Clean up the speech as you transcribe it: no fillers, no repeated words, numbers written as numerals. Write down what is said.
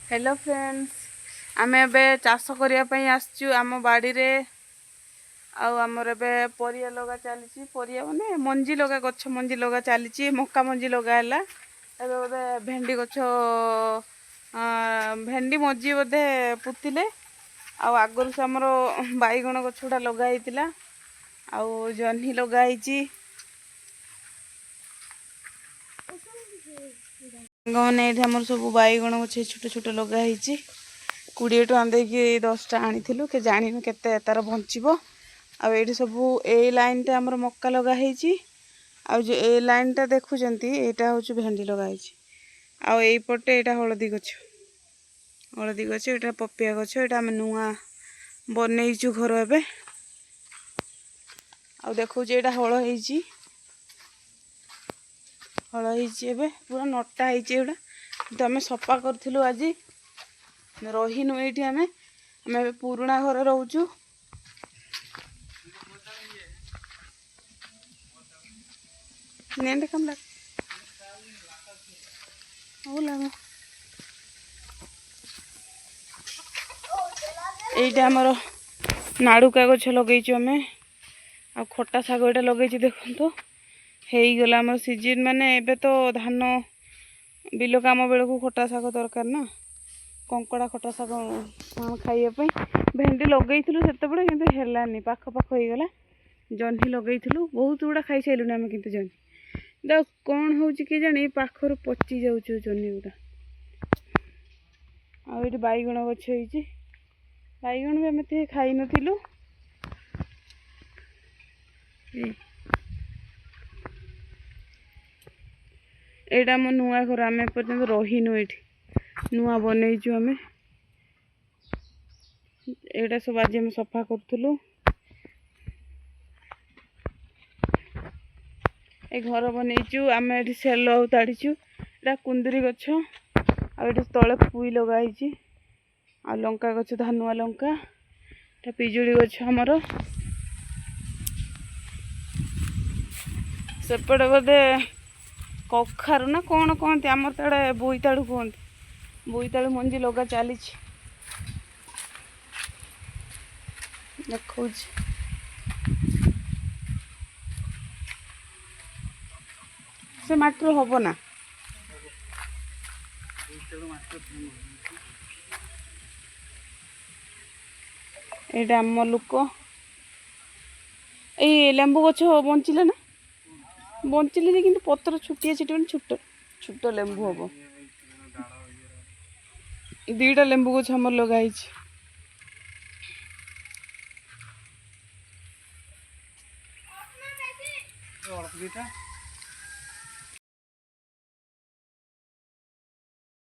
hello friends आमे एबे चाष करने आसचु आम बाड़ी रे आमर एबे परिया लगा चली परिया माने मंजी लगा गछ मंजी लगा चली मक्का मंजी लगाला एबे बोधे भेंडी गछ भेंडी मजी बोधे पुतिले आगुरी से आमर बैगण गछ गुड़ा लगाई जह्नी लगाई मैंने ये सब बैगण गछ छोट छोट लगाई 20 टका देकी 10 टा आनी के जानी के तार बचब आठ सब ए लाइन टा आमर मक्का लगाई जो ए लाइन टा देखुं यहाँ हूँ भेंडी लगाई आईपटे यहाँ हलदी गछ यहाँ पपिया गछ यहाँ आम नुआ बनईचु घर एवं आ देखो यहाँ हल हो पूरा नटा होगा तो आम सफा करूँ आज रहीनु ये आम पुराणा घर रोचु कम लग ये आमर नाड़ुका गछ लगेचु आम आ खटा शाग ये लगे देखो हो गला आम सीजन माने एबे तो धान बिल काम बेलू खटा शाग दरकार ना कंकड़ा खटा शाग खाइए भेंडी लगे से कि पाख पाख हो गला जह्नी लगे बहुत गुड़ा खाई सारूँ आम कि जह्नी देख कौन हो जानी पाखर पचि जाऊँ जह्नी गुड़ा आठ बैगण गछ हो बैगण भी आम खाई नथिलु एटा मो नुआ घर आम पर्यटन रहीनु ये नुआ बनईचु आम एटा सब आज आम सफा करूँ ए घर बनईचु आम ये सेल ताड़ीचु एटा कुंदरी गछ आ तले पुई लगाई आ लंका गछ धानुआ लंका एटा पिजुली गछ आमर सेपटे बोधे कखारु ना कौन कहते आमर तड़े बोईताड़ू कहते बोईताड़ू मंजी लगा चली देखो से माटर हम ना ये आम लोक ये लेंबू गछ बंचिले ना बंचिले कि पतर छुटिया छिटे छोट छोट लेंबू हम 2टा लेंबू गछ आम लगाई